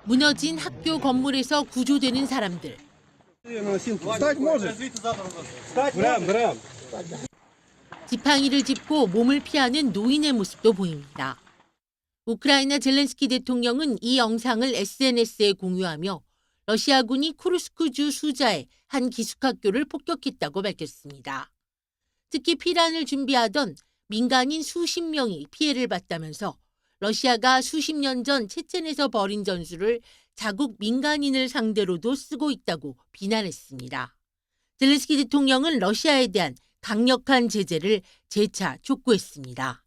무너진 학교 건물에서 구조되는 사람들. 지팡이를 짚고 몸을 피하는 노인의 모습도 보입니다. 우크라이나 젤렌스키 대통령은 이 영상을 SNS에 공유하며 러시아군이 쿠르스크주 수자의 한 기숙학교를 폭격했다고 밝혔습니다. 특히 피란을 준비하던 민간인 수십 명이 피해를 봤다면서 러시아가 수십 년 전 체첸에서 벌인 전술을 자국 민간인을 상대로도 쓰고 있다고 비난했습니다. 젤렌스키 대통령은 러시아에 대한 강력한 제재를 재차 촉구했습니다.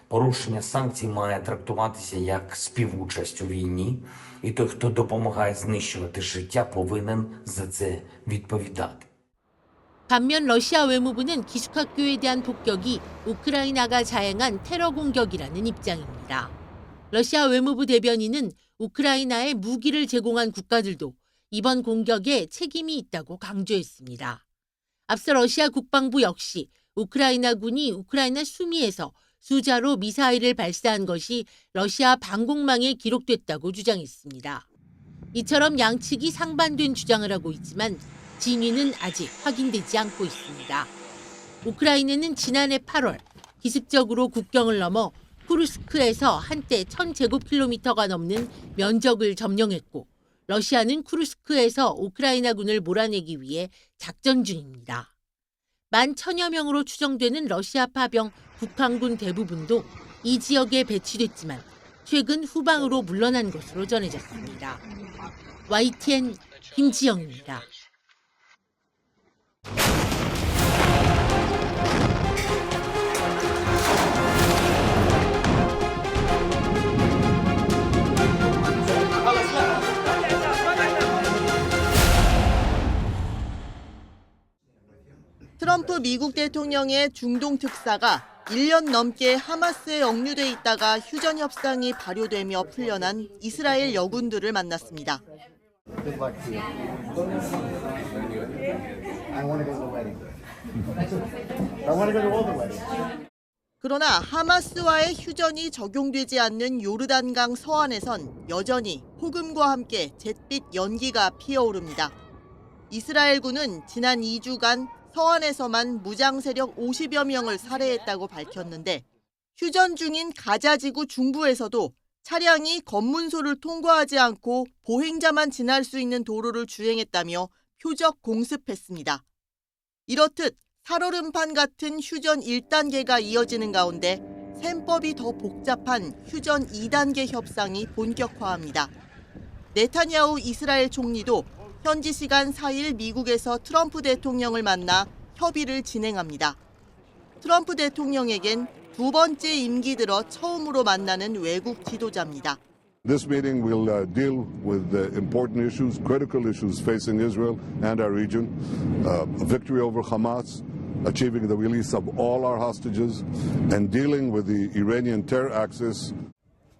Порушення санкцій має трактуватися як співучасть у війні, і той, хто допомагає знищувати життя, повинен за це відповідати. 반면 러시아 외무부는 기숙학교에 대한 폭격이 우크라이나가 자행한 테러 공격이라는 입장입니다. 러시아 외무부 대변인은 우크라이나에 무기를 제공한 국가들도 이번 공격에 책임이 있다고 강조했습니다. 앞서 러시아 국방부 역시 우크라이나군이 우크라이나 수미에서 수자로 미사일을 발사한 것이 러시아 방공망에 기록됐다고 주장했습니다. 이처럼 양측이 상반된 주장을 하고 있지만 진위는 아직 확인되지 않고 있습니다. 우크라이나는 지난해 8월 기습적으로 국경을 넘어 쿠르스크에서 한때 1000제곱킬로미터가 넘는 면적을 점령했고 러시아는 쿠르스크에서 우크라이나군을 몰아내기 위해 작전 중입니다. 10,000여 명으로 추정되는 러시아 파병 북한군 대부분도 이 지역에 배치됐지만 최근 후방으로 물러난 것으로 전해졌습니다. YTN 김지영입니다. 트럼프 미국 대통령의 중동 특사가 1년 넘게 하마스에 억류돼 있다가 휴전 협상이 발효되며 풀려난 이스라엘 여군들을 만났습니다. 그러나 하마스와의 휴전이 적용되지 않는 요르단강 서안에선 여전히 폭음과 함께 잿빛 연기가 피어오릅니다. 이스라엘군은 지난 2주간 서안에서만 무장 세력 50여 명을 살해했다고 밝혔는데 휴전 중인 가자지구 중부에서도 차량이 검문소를 통과하지 않고 보행자만 지날 수 있는 도로를 주행했다며 표적 공습했습니다. 이렇듯 살얼음판 같은 휴전 1단계가 이어지는 가운데 셈법이 더 복잡한 휴전 2단계 협상이 본격화합니다. 네타냐후 이스라엘 총리도 현지 시간 4일 미국에서 트럼프 대통령을 만나 협의를 진행합니다. 트럼프 대통령에겐 두 번째 임기 들어 처음으로 만나는 외국 지도자입니다. This meeting will deal with important issues, critical issues facing Israel and our region, a victory over Hamas, achieving the release of all our hostages, and dealing with the Iranian terror axis.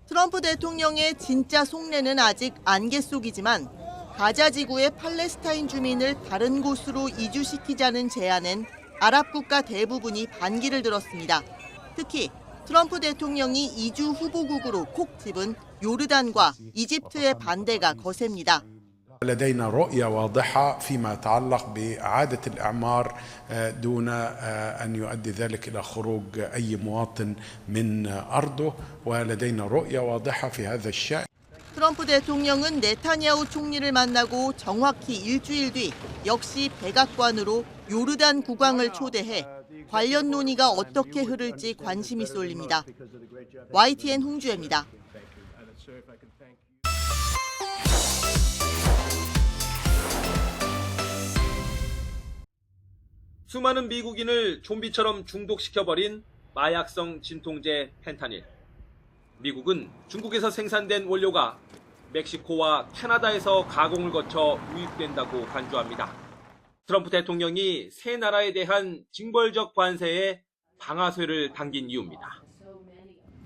트럼프 대통령의 진짜 속내는 아직 안개 속이지만 가자 지구의 팔레스타인 주민을 다른 곳으로 이주시키자는 제안엔 아랍 국가 대부분이 반기를 들었습니다. 특히 트럼프 대통령이 이주 후보국으로 콕 집은 요르단과 이집트의 반대가 거셉니다. لدينا رؤية واضحة فيما يتعلق بإعادة الإعمار دون أن يؤدي ذلك إلى خروج أي مواطن من أرضه ولدينا رؤية واضحة في هذا الشأن. 트럼프 대통령은 네타냐후 총리를 만나고 정확히 일주일 뒤 역시 백악관으로 요르단 국왕을 초대해 관련 논의가 어떻게 흐를지 관심이 쏠립니다. YTN 홍주혜입니다. 수많은 미국인을 좀비처럼 중독시켜버린 마약성 진통제 펜타닐. 미국은 중국에서 생산된 원료가 멕시코와 캐나다에서 가공을 거쳐 유입된다고 간주합니다. 트럼프 대통령이 세 나라에 대한 징벌적 관세에 방아쇠를 당긴 이유입니다.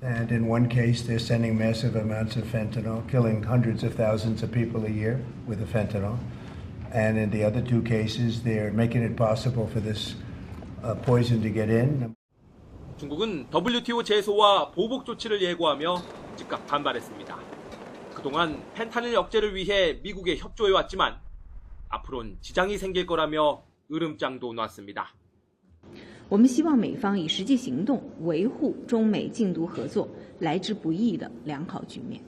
And in one case, they're sending massive amounts of fentanyl, killing hundreds of thousands of people a year with the fentanyl. And in the other two cases, they're making it possible for this poison to get in. 중국은 WTO 제소와 보복 조치를 예고하며 즉각 반발했습니다. 그동안 펜타닐 억제를 위해 미국에 협조해왔지만 앞으론 지장이 생길 거라며 으름장도 놨습니다. 我们希望美方以实际行动维护中美禁毒合作来之不易的良好局面。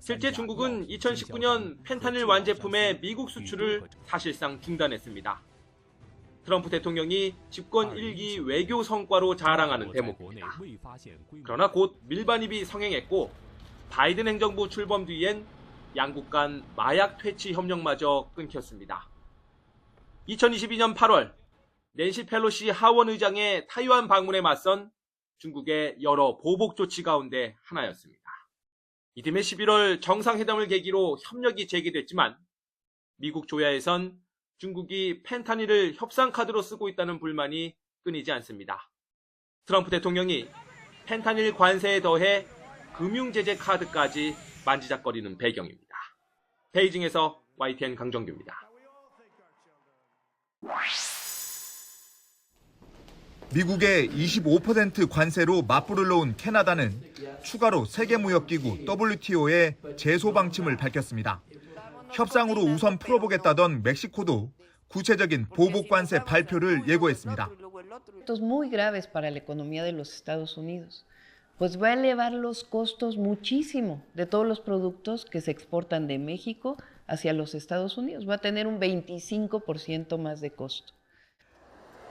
실제 중국은 2019년 펜타닐 완제품의 미국 수출을 사실상 중단했습니다. 트럼프 대통령이 집권 1기 외교 성과로 자랑하는 대목입니다. 그러나 곧 밀반입이 성행했고 바이든 행정부 출범 뒤엔 양국 간 마약 퇴치 협력마저 끊겼습니다. 2022년 8월 낸시 펠로시 하원 의장의 타이완 방문에 맞선 중국의 여러 보복 조치 가운데 하나였습니다. 이듬해 11월 정상회담을 계기로 협력이 재개됐지만 미국 조야에선 중국이 펜타닐을 협상카드로 쓰고 있다는 불만이 끊이지 않습니다. 트럼프 대통령이 펜타닐 관세에 더해 금융제재 카드까지 만지작거리는 배경입니다. 베이징에서 YTN 강정규입니다. 미국의 25% 관세로 맞불을 놓은 캐나다는 추가로 세계무역기구 WTO의 제소 방침을 밝혔습니다. 협상으로 우선 풀어보겠다던 멕시코도 구체적인 보복 관세 발표를 예고했습니다. Efectos muy graves para la economía de los Estados Unidos, pues va a elevar los costos muchísimo de todos los productos que se exportan de México hacia los Estados Unidos. Va a tener un 25% más de costo.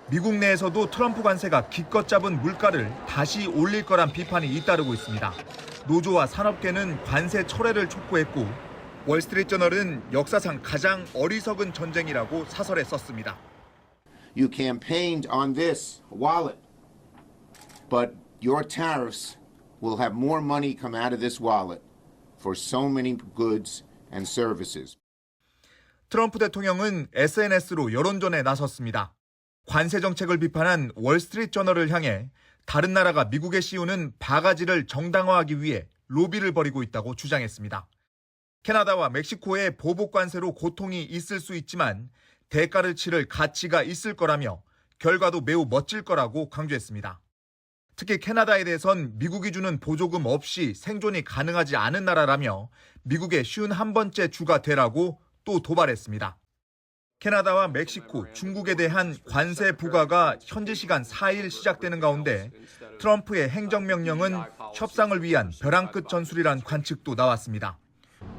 미국 내에서도 트럼프 관세가 기껏 잡은 물가를 다시 올릴 거란 비판이 잇따르고 있습니다. 노조와 산업계는 관세 철회를 촉구했고 월스트리트저널은 역사상 가장 어리석은 전쟁이라고 사설에 썼습니다. You campaigned on this wallet, but your tariffs will have more money come out of this wallet for so many goods and services. 트럼프 대통령은 SNS로 여론전에 나섰습니다. 관세 정책을 비판한 월스트리트저널을 향해 다른 나라가 미국에 씌우는 바가지를 정당화하기 위해 로비를 벌이고 있다고 주장했습니다. 캐나다와 멕시코의 보복 관세로 고통이 있을 수 있지만 대가를 치를 가치가 있을 거라며 결과도 매우 멋질 거라고 강조했습니다. 특히 캐나다에 대해선 미국이 주는 보조금 없이 생존이 가능하지 않은 나라라며 미국의 51번째 주가 되라고 또 도발했습니다. 캐나다와 멕시코, 중국에 대한 관세 부과가 현지 시간 4일 시작되는 가운데 트럼프의 행정명령은 협상을 위한 벼랑 끝 전술이란 관측도 나왔습니다.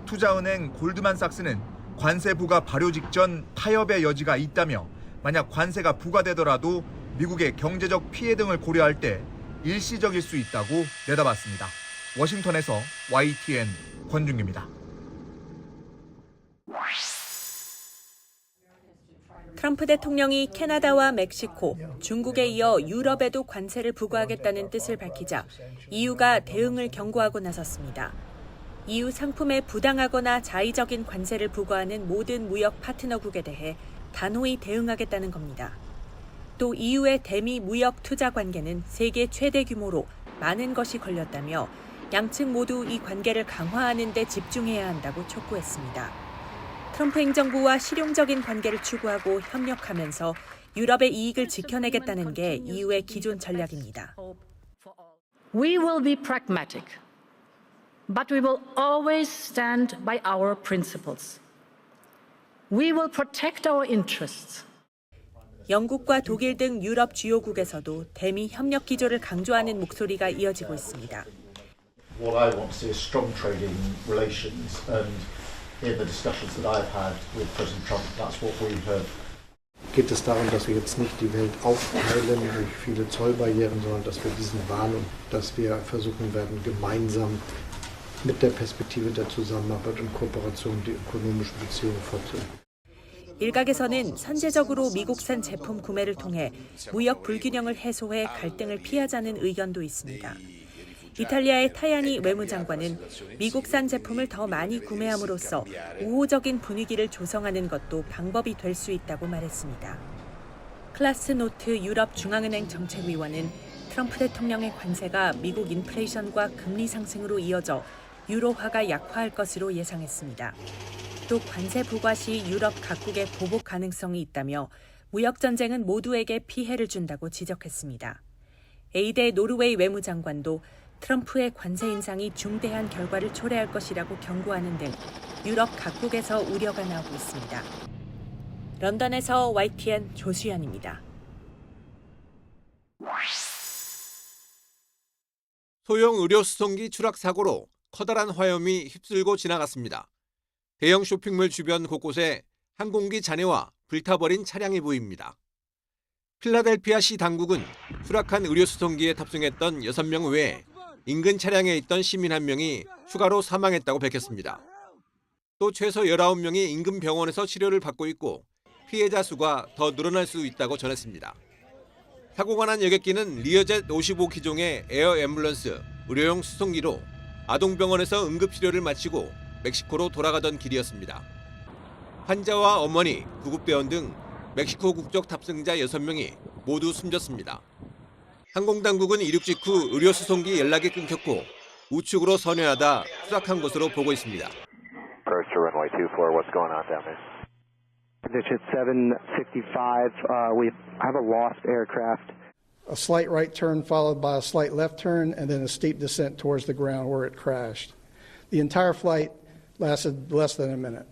투자은행 골드만삭스는 관세 부과 발효 직전 타협의 여지가 있다며 만약 관세가 부과되더라도 미국의 경제적 피해 등을 고려할 때 일시적일 수 있다고 내다봤습니다. 워싱턴에서 YTN 권준규입니다. 트럼프 대통령이 캐나다와 멕시코, 중국에 이어 유럽에도 관세를 부과하겠다는 뜻을 밝히자 EU가 대응을 경고하고 나섰습니다. EU 상품에 부당하거나 자의적인 관세를 부과하는 모든 무역 파트너국에 대해 단호히 대응하겠다는 겁니다. 또 EU의 대미 무역 투자 관계는 세계 최대 규모로 많은 것이 걸렸다며 양측 모두 이 관계를 강화하는 데 집중해야 한다고 촉구했습니다. 트럼프 행정부와 실용적인 관계를 추구하고 협력하면서 유럽의 이익을 지켜내겠다는 게 EU의 기존 전략입니다. We will be pragmatic, but we will always stand by our principles. We will protect our interests. 영국과 독일 등 유럽 주요국에서도 대미 협력 기조를 강조하는 목소리가 이어지고 있습니다. What I want to see is strong trading relations, and in the discussions that I've had with President Trump, that's what we heard. Geht es darum, dass wir jetzt nicht die Welt aufteilen durch viele Zollbarrieren, sondern dass wir diesen Wahn und dass wir versuchen werden, gemeinsam mit der Perspektive der Zusammenarbeit und Kooperation die ökonomischen Beziehungen fortzusetzen. 일각에서는 선제적으로 미국산 제품 구매를 통해 무역 불균형을 해소해 갈등을 피하자는 의견도 있습니다. 이탈리아의 타야니 외무장관은 미국산 제품을 더 많이 구매함으로써 우호적인 분위기를 조성하는 것도 방법이 될 수 있다고 말했습니다. 클라스 노트 유럽 중앙은행 정책위원은 트럼프 대통령의 관세가 미국 인플레이션과 금리 상승으로 이어져 유로화가 약화할 것으로 예상했습니다. 또 관세 부과 시 유럽 각국의 보복 가능성이 있다며 무역 전쟁은 모두에게 피해를 준다고 지적했습니다. 에이데 노르웨이 외무장관도 트럼프의 관세 인상이 중대한 결과를 초래할 것이라고 경고하는 등 유럽 각국에서 우려가 나오고 있습니다. 런던에서 YTN 조수연입니다. 소형 의료 수송기 추락 사고로 커다란 화염이 휩쓸고 지나갔습니다. 대형 쇼핑몰 주변 곳곳에 항공기 잔해와 불타버린 차량이 보입니다. 필라델피아시 당국은 추락한 의료 수송기에 탑승했던 6명 외에 인근 차량에 있던 시민 1명이 추가로 사망했다고 밝혔습니다. 또 최소 19명이 인근 병원에서 치료를 받고 있고 피해자 수가 더 늘어날 수 있다고 전했습니다. 사고가 난 여객기는 리어젯 55 기종의 에어 앰뷸런스 의료용 수송기로 아동병원에서 응급치료를 마치고 멕시코로 돌아가던 길이었습니다. 환자와 어머니, 구급대원 등 멕시코 국적 탑승자 6명이 모두 숨졌습니다. 항공당국은 이륙 직후 의료 수송기 연락이 끊겼고 우측으로 선회하다 추락한 것으로 보고 있습니다. First to runway 24, what's going on down there? Condition 765, we have a lost aircraft. A slight right turn followed by a slight left turn and then a steep descent towards the ground where it crashed. The entire flight lasted less than a minute.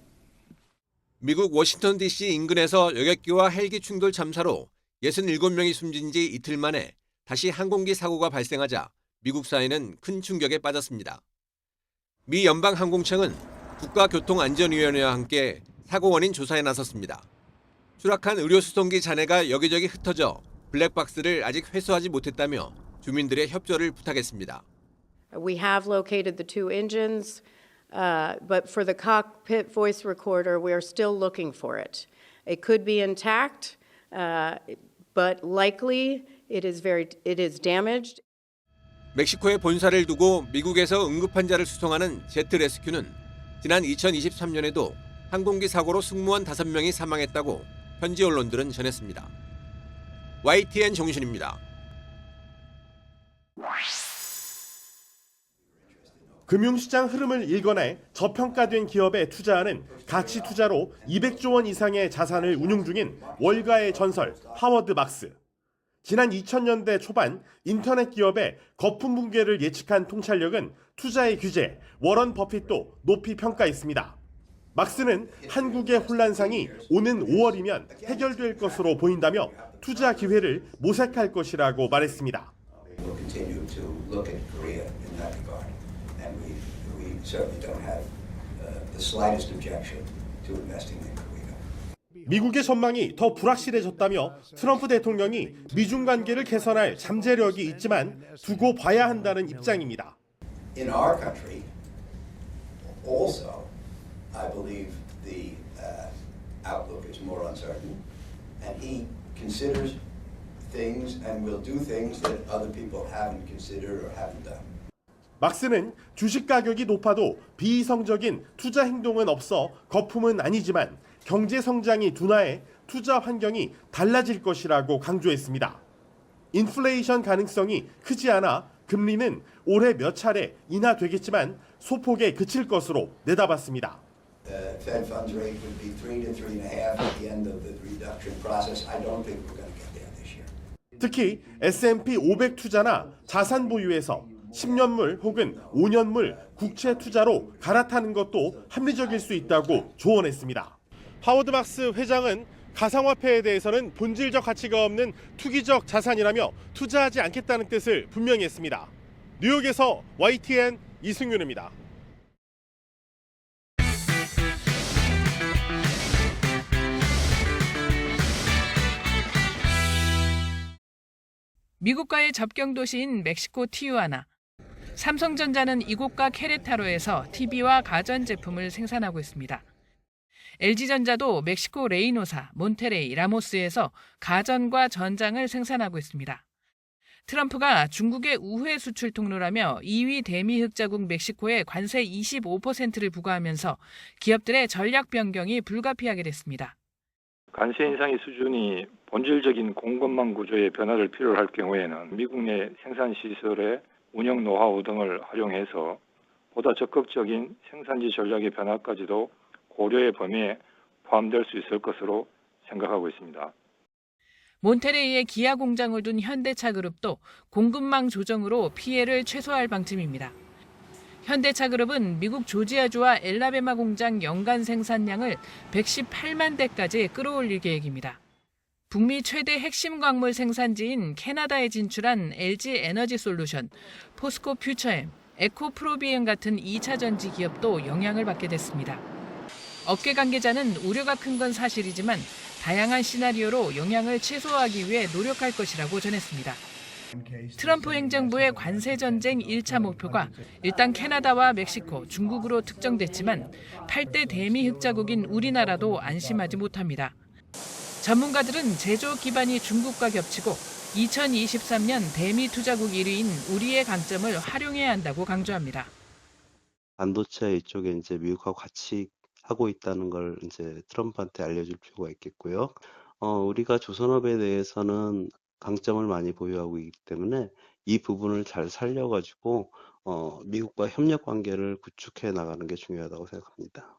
미국 워싱턴 DC 인근에서 여객기와 헬기 충돌 참사로 67명이 숨진 지 이틀 만에 다시 항공기 사고가 발생하자 미국 사회는 큰 충격에 빠졌습니다. 미 연방항공청은 국가교통안전위원회와 함께 사고 원인 조사에 나섰습니다. 추락한 의료수송기 잔해가 여기저기 흩어져 블랙박스를 아직 회수하지 못했다며 주민들의 협조를 부탁했습니다. We have located the two engines, but for the cockpit voice recorder, we are still looking for it. It could be intact, but likely it is damaged. 멕시코에 본사를 두고 미국에서 응급환자를 수송하는 제트레스큐는 지난 2023년에도 항공기 사고로 승무원 5명이 사망했다고 현지 언론들은 전했습니다. YTN 정신입니다. 금융시장 흐름을 일궈내 저평가된 기업에 투자하는 가치 투자로 200조 원 이상의 자산을 운용 중인 월가의 전설 하워드 막스. 지난 2000년대 초반 인터넷 기업의 거품 붕괴를 예측한 통찰력은 투자의 규제, 워런 버핏도 높이 평가했습니다. 막스는 한국의 혼란상이 오는 5월이면 해결될 것으로 보인다며 투자 기회를 모색할 것이라고 말했습니다. 미국의 전망이 더 불확실해졌다며 트럼프 대통령이 미중 관계를 개선할 잠재력이 있지만 두고 봐야 한다는 입장입니다. In our country, also, I believe the outlook is more uncertain, and he considers things and will do things that other people haven't considered or haven't done. 막스는 주식 가격이 높아도 비이성적인 투자 행동은 없어 거품은 아니지만 경제 성장이 둔화해 투자 환경이 달라질 것이라고 강조했습니다. 인플레이션 가능성이 크지 않아 금리는 올해 몇 차례 인하되겠지만 소폭에 그칠 것으로 내다봤습니다. Fed funds rate would be 3 to 3.5 at the end of the reduction process. I don't think we're going to get there this year. 특히 S&P 500 투자나 자산 보유에서 10년물 혹은 5년물 국채 투자로 갈아타는 것도 합리적일 수 있다고 조언했습니다. 하워드 막스 회장은 가상화폐에 대해서는 본질적 가치가 없는 투기적 자산이라며 투자하지 않겠다는 뜻을 분명히 했습니다. 뉴욕에서 YTN 이승윤입니다. 미국과의 접경 도시인 멕시코 티유아나. 삼성전자는 이곳과 케레타로에서 TV와 가전제품을 생산하고 있습니다. LG전자도 멕시코 레이노사, 몬테레이, 라모스에서 가전과 전장을 생산하고 있습니다. 트럼프가 중국의 우회 수출 통로라며 2위 대미흑자국 멕시코에 관세 25%를 부과하면서 기업들의 전략 변경이 불가피하게 됐습니다. 관세 인상의 수준이 본질적인 공급망 구조의 변화를 필요로 할 경우에는 미국 내 생산 시설의 운영 노하우 등을 활용해서 보다 적극적인 생산지 전략의 변화까지도 고려의 범위에 포함될 수 있을 것으로 생각하고 있습니다. 몬테레이에 기아 공장을 둔 현대차 그룹도 공급망 조정으로 피해를 최소화할 방침입니다. 현대차 그룹은 미국 조지아주와 엘라베마 공장 연간 생산량을 118만 대까지 끌어올릴 계획입니다. 북미 최대 핵심 광물 생산지인 캐나다에 진출한 LG 에너지 솔루션, 포스코 퓨처엠, 에코프로비엠 같은 2차 전지 기업도 영향을 받게 됐습니다. 업계 관계자는 우려가 큰 건 사실이지만 다양한 시나리오로 영향을 최소화하기 위해 노력할 것이라고 전했습니다. 트럼프 행정부의 관세 전쟁 1차 목표가 일단 캐나다와 멕시코, 중국으로 특정됐지만 8대 대미 흑자국인 우리나라도 안심하지 못합니다. 전문가들은 제조업 기반이 중국과 겹치고 2023년 대미 투자국 1위인 우리의 강점을 활용해야 한다고 강조합니다. 반도체 이쪽에 이제 미국하고 같이 하고 있다는 걸 이제 트럼프한테 알려줄 필요가 있겠고요. 우리가 조선업에 대해서는 강점을 많이 보유하고 있기 때문에 이 부분을 잘 살려가지고 미국과 협력 관계를 구축해 나가는 게 중요하다고 생각합니다.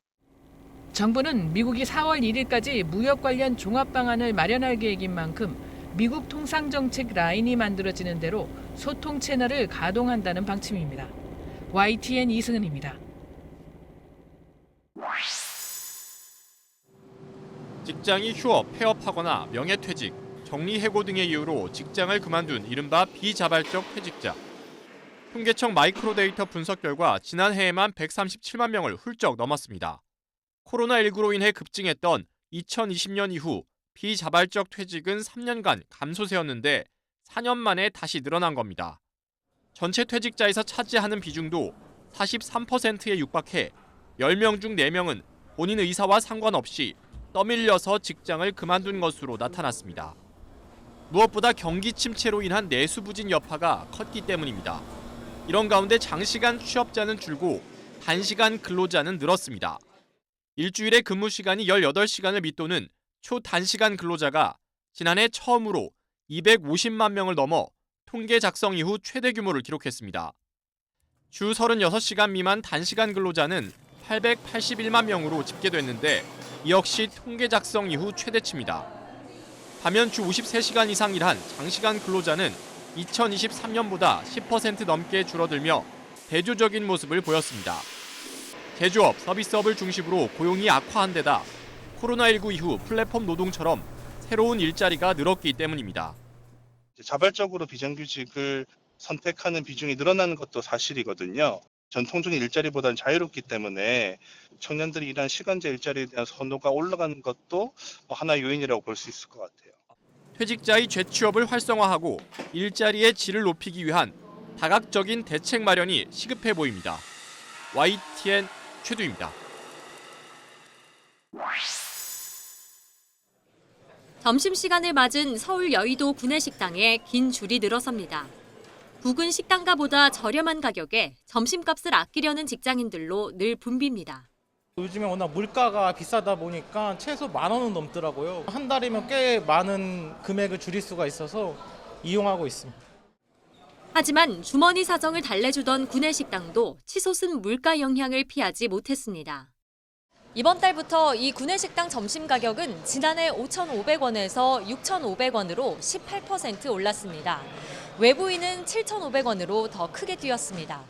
정부는 미국이 4월 1일까지 무역 관련 종합 방안을 마련할 계획인 만큼 미국 통상 정책 라인이 만들어지는 대로 소통 채널을 가동한다는 방침입니다. YTN 이승은입니다. 직장이 휴업, 폐업하거나 명예퇴직, 정리해고 등의 이유로 직장을 그만둔 이른바 비자발적 퇴직자. 통계청 마이크로 데이터 분석 결과 지난해에만 137만 명을 훌쩍 넘었습니다. 코로나19로 인해 급증했던 2020년 이후 비자발적 퇴직은 3년간 감소세였는데 4년 만에 다시 늘어난 겁니다. 전체 퇴직자에서 차지하는 비중도 43%에 육박해 10명 중 4명은 본인 의사와 상관없이 떠밀려서 직장을 그만둔 것으로 나타났습니다. 무엇보다 경기 침체로 인한 내수 부진 여파가 컸기 때문입니다. 이런 가운데 장시간 취업자는 줄고 단시간 근로자는 늘었습니다. 일주일에 근무 시간이 18시간을 밑도는 초단시간 근로자가 지난해 처음으로 250만 명을 넘어 통계 작성 이후 최대 규모를 기록했습니다. 주 36시간 미만 단시간 근로자는 881만 명으로 집계됐는데 이 역시 통계 작성 이후 최대치입니다. 반면 주 53시간 이상 일한 장시간 근로자는 2023년보다 10% 넘게 줄어들며 대조적인 모습을 보였습니다. 제조업, 서비스업을 중심으로 고용이 악화한 데다 코로나19 이후 플랫폼 노동처럼 새로운 일자리가 늘었기 때문입니다. 자발적으로 비정규직을 선택하는 비중이 늘어나는 것도 사실이거든요. 전통적인 일자리보다는 자유롭기 때문에 청년들이 일하는 시간제 일자리에 대한 선호가 올라가는 것도 하나의 요인이라고 볼 수 있을 것 같아요. 퇴직자의 재취업을 활성화하고 일자리의 질을 높이기 위한 다각적인 대책 마련이 시급해 보입니다. YTN 최두입니다. 점심시간을 맞은 서울 여의도 구내식당에 긴 줄이 늘어섭니다. 부근 식당가보다 저렴한 가격에 점심값을 아끼려는 직장인들로 늘 붐빕니다. 요즘에 워낙 물가가 비싸다 보니까 최소 10,000원은 넘더라고요. 한 달이면 꽤 많은 금액을 줄일 수가 있어서 이용하고 있습니다. 하지만 주머니 사정을 달래주던 구내식당도 치솟은 물가 영향을 피하지 못했습니다. 이번 달부터 이 구내식당 점심 가격은 지난해 5,500원에서 6,500원으로 18% 올랐습니다. 외부인은 7,500원으로 더 크게 뛰었습니다.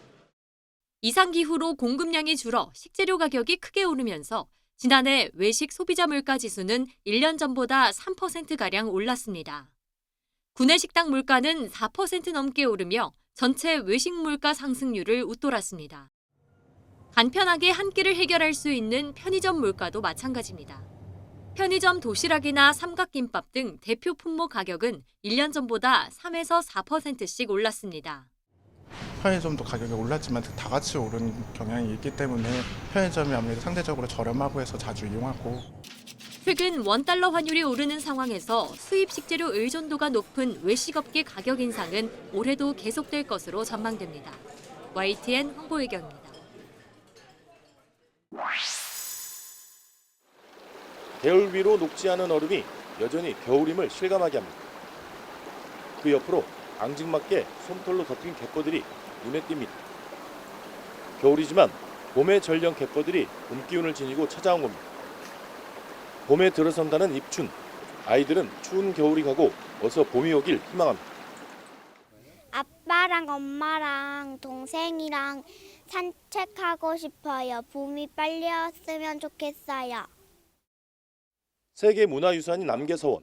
이상기후로 공급량이 줄어 식재료 가격이 크게 오르면서 지난해 외식 소비자 물가 지수는 1년 전보다 3%가량 올랐습니다. 구내식당 물가는 4% 넘게 오르며 전체 외식 물가 상승률을 웃돌았습니다. 간편하게 한 끼를 해결할 수 있는 편의점 물가도 마찬가지입니다. 편의점 도시락이나 삼각김밥 등 대표 품목 가격은 1년 전보다 3에서 4%씩 올랐습니다. 편의점도 가격이 올랐지만 다 같이 오른 경향이 있기 때문에 편의점이 아무래도 상대적으로 저렴하고 해서 자주 이용하고. 최근 원달러 환율이 오르는 상황에서 수입 식재료 의존도가 높은 외식업계 가격 인상은 올해도 계속될 것으로 전망됩니다. YTN 홍보의경입니다. 개울 위로 녹지 않은 얼음이 여전히 겨울임을 실감하게 합니다. 그 옆으로 앙증맞게 솜털로 덮인 갯벌들이 눈에 띕니다. 겨울이지만 봄의 전령 갯벌들이 봄 기운을 지니고 찾아온 겁니다. 봄에 들어선다는 입춘, 아이들은 추운 겨울이 가고 어서 봄이 오길 희망합니다. 아빠랑 엄마랑 동생이랑 산책하고 싶어요. 봄이 빨리 왔으면 좋겠어요. 세계문화유산인 남계서원,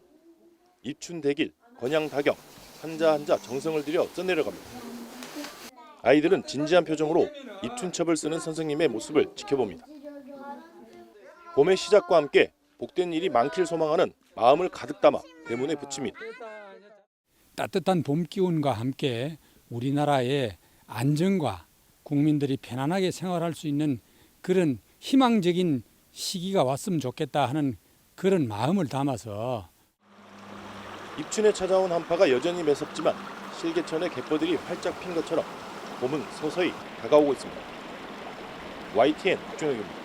입춘대길, 건양다경, 한자 한자 정성을 들여 써내려갑니다. 아이들은 진지한 표정으로 입춘첩을 쓰는 선생님의 모습을 지켜봅니다. 봄의 시작과 함께 복된 일이 많길 소망하는 마음을 가득 담아 대문에 붙입니다. 따뜻한 봄 기운과 함께 우리나라의 안정과 국민들이 편안하게 생활할 수 있는 그런 희망적인 시기가 왔으면 좋겠다 하는 그런 마음을 담아서 입춘에 찾아온 한파가 여전히 매섭지만 실개천의 갯벌들이 활짝 핀 것처럼 봄은 서서히 다가오고 있습니다. YTN 박종혁입니다.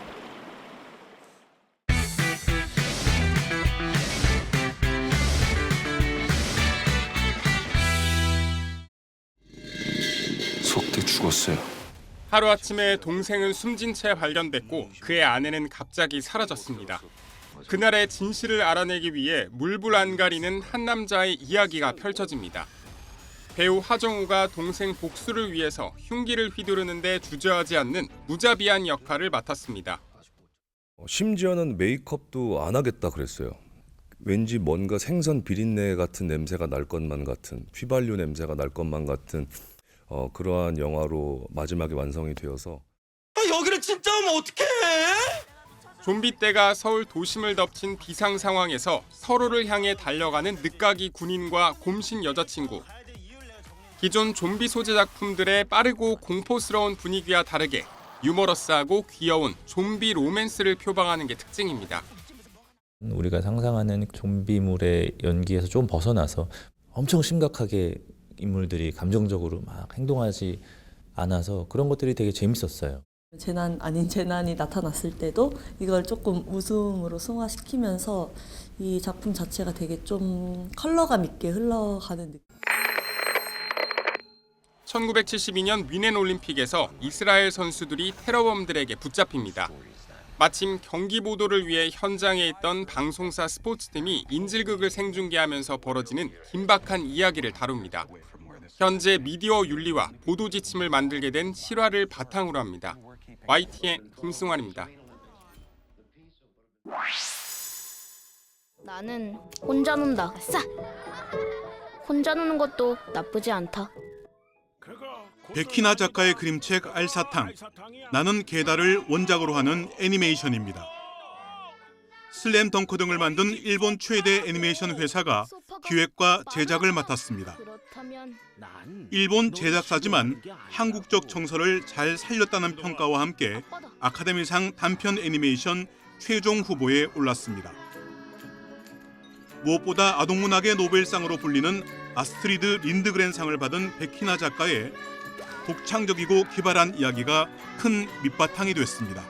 속대 죽었어요. 하루아침에 동생은 숨진 채 발견됐고 그의 아내는 갑자기 사라졌습니다. 그날의 진실을 알아내기 위해 물불 안 가리는 한 남자의 이야기가 펼쳐집니다. 배우 하정우가 동생 복수를 위해서 흉기를 휘두르는데 주저하지 않는 무자비한 역할을 맡았습니다. 심지어는 메이크업도 안 하겠다 그랬어요. 왠지 뭔가 생선 비린내 같은 냄새가 날 것만 같은, 휘발유 냄새가 날 것만 같은 그러한 영화로 마지막에 완성이 되어서 여기를 진짜 오면 어떡해? 좀비떼가 서울 도심을 덮친 비상 상황에서 서로를 향해 달려가는 늦가기 군인과 곰신 여자친구. 기존 좀비 소재 작품들의 빠르고 공포스러운 분위기와 다르게 유머러스하고 귀여운 좀비 로맨스를 표방하는 게 특징입니다. 우리가 상상하는 좀비물의 연기에서 좀 벗어나서 엄청 심각하게 인물들이 감정적으로 막 행동하지 않아서 그런 것들이 되게 재밌었어요. 재난 아닌 재난이 나타났을 때도 이걸 조금 웃음으로 승화시키면서 이 작품 자체가 되게 좀 컬러감 있게 흘러가는 느낌. 1972년 뮌헨 올림픽에서 이스라엘 선수들이 테러범들에게 붙잡힙니다. 마침 경기 보도를 위해 현장에 있던 방송사 스포츠팀이 인질극을 생중계하면서 벌어지는 긴박한 이야기를 다룹니다. 현재 미디어 윤리와 보도 지침을 만들게 된 실화를 바탕으로 합니다. YTN 김승환입니다. 나는 혼자 논다. 아싸! 혼자 노는 것도 나쁘지 않다. 백희나 작가의 그림책 알사탕, 나는 게다를 원작으로 하는 애니메이션입니다. 슬램덩크 등을 만든 일본 최대 애니메이션 회사가 기획과 제작을 맡았습니다. 일본 제작사지만 한국적 정서를 잘 살렸다는 평가와 함께 아카데미상 단편 애니메이션 최종 후보에 올랐습니다. 무엇보다 아동문학의 노벨상으로 불리는 아스트리드 린드그렌상을 받은 백희나 작가의 독창적이고 기발한 이야기가 큰 밑바탕이 됐습니다.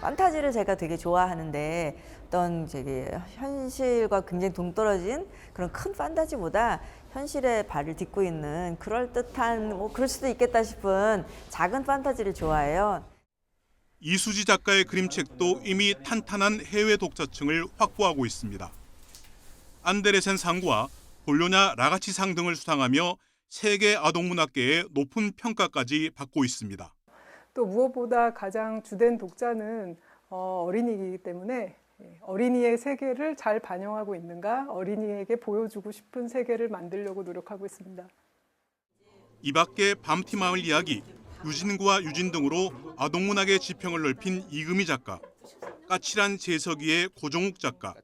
판타지를 제가 되게 좋아하는데 어떤 현실과 굉장히 동떨어진 그런 큰 판타지보다 현실에 발을 딛고 있는 그럴듯한 그럴 수도 있겠다 싶은 작은 판타지를 좋아해요. 이수지 작가의 그림책도 이미 탄탄한 해외 독자층을 확보하고 있습니다. 안데르센 상과 볼로냐 라가치상 등을 수상하며 세계 아동문학계의 높은 평가까지 받고 있습니다. 또 무엇보다 가장 주된 독자는 어린이이기 때문에 어린이의 세계를 잘 반영하고 있는가, 어린이에게 보여주고 싶은 세계를 만들려고 노력하고 있습니다. 이 밖에 밤티마을 이야기, 유진구와 유진 등으로 아동문학의 지평을 넓힌 이금희 작가, 까칠한 재석이의 고종욱 작가,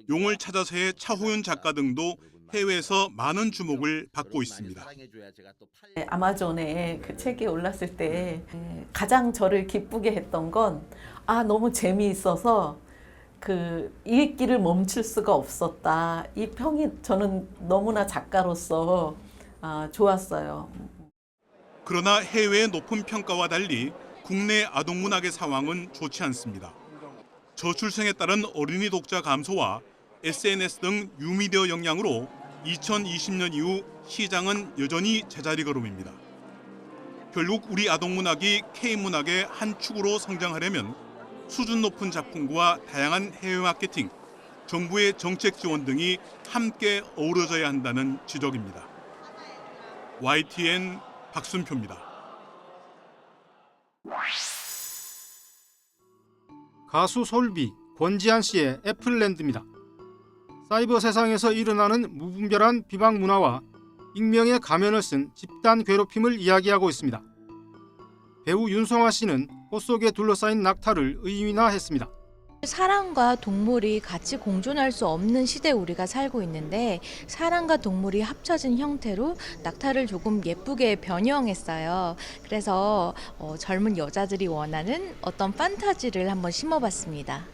용을 찾아서의 차호윤 작가 등도 해외에서 많은 주목을 받고 있습니다. 아마존에 그 책이 올랐을 때 가장 저를 기쁘게 했던 건 너무 재미있어서 그 읽기를 멈출 수가 없었다. 이 평이 저는 너무나 작가로서 좋았어요. 그러나 해외의 높은 평가와 달리 국내 아동문학의 상황은 좋지 않습니다. 저출생에 따른 어린이 독자 감소와 SNS 등 뉴미디어 영향으로 2020년 이후 시장은 여전히 제자리 걸음입니다. 결국 우리 아동문학이 K문학의 한 축으로 성장하려면 수준 높은 작품과 다양한 해외 마케팅, 정부의 정책 지원 등이 함께 어우러져야 한다는 지적입니다. YTN 박순표입니다. 가수 솔비, 권지한 씨의 애플랜드입니다. 사이버 세상에서 일어나는 무분별한 비방 문화와 익명의 가면을 쓴 집단 괴롭힘을 이야기하고 있습니다. 배우 윤성화 씨는 꽃 속에 둘러싸인 낙타를 의인화했습니다. 사람과 동물이 같이 공존할 수 없는 시대에 우리가 살고 있는데 사람과 동물이 합쳐진 형태로 낙타를 조금 예쁘게 변형했어요. 그래서 젊은 여자들이 원하는 어떤 판타지를 한번 심어봤습니다.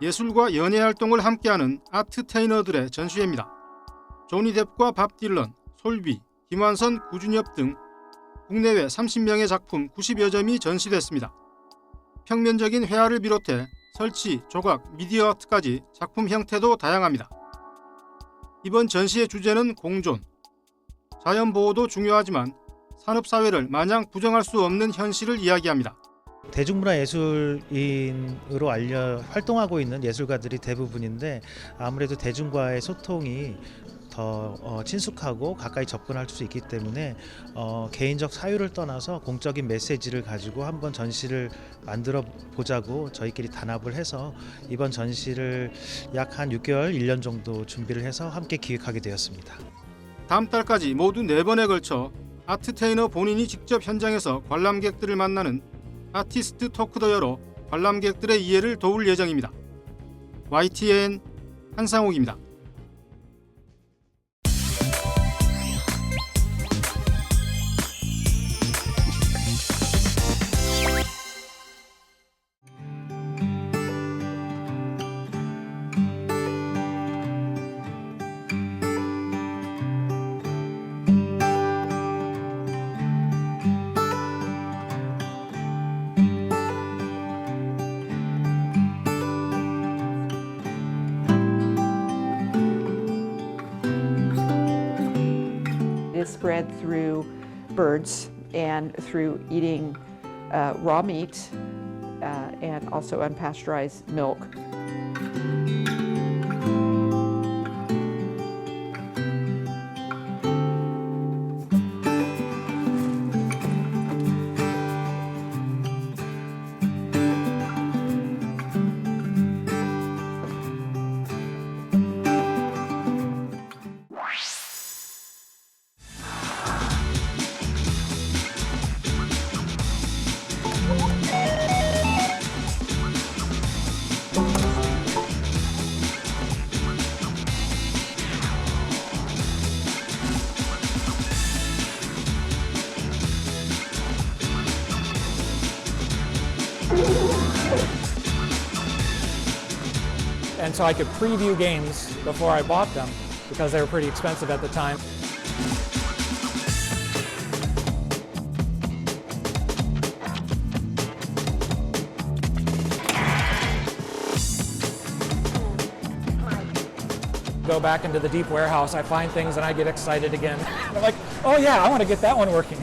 예술과 연예 활동을 함께하는 아트테이너들의 전시회입니다. 조니 뎁과 밥 딜런, 솔비, 김완선, 구준엽 등 국내외 30명의 작품 90여 점이 전시됐습니다. 평면적인 회화를 비롯해 설치, 조각, 미디어 아트까지 작품 형태도 다양합니다. 이번 전시의 주제는 공존. 자연보호도 중요하지만 산업사회를 마냥 부정할 수 없는 현실을 이야기합니다. 대중문화예술인으로 활동하고 있는 예술가들이 대부분인데 아무래도 대중과의 소통이 더 친숙하고 가까이 접근할 수 있기 때문에 개인적 사유를 떠나서 공적인 메시지를 가지고 한번 전시를 만들어 보자고 저희끼리 단합을 해서 이번 전시를 약 한 6개월, 1년 정도 준비를 해서 함께 기획하게 되었습니다. 다음 달까지 모두 4번에 걸쳐 아트테이너 본인이 직접 현장에서 관람객들을 만나는 아티스트 토크도 열어 관람객들의 이해를 도울 예정입니다. YTN 한상욱입니다. Is spread through birds and through eating raw meat and also unpasteurized milk. And so I could preview games before I bought them because they were pretty expensive at the time. Go back into the deep warehouse, I find things and I get excited again. I'm like, oh yeah, I want to get that one working.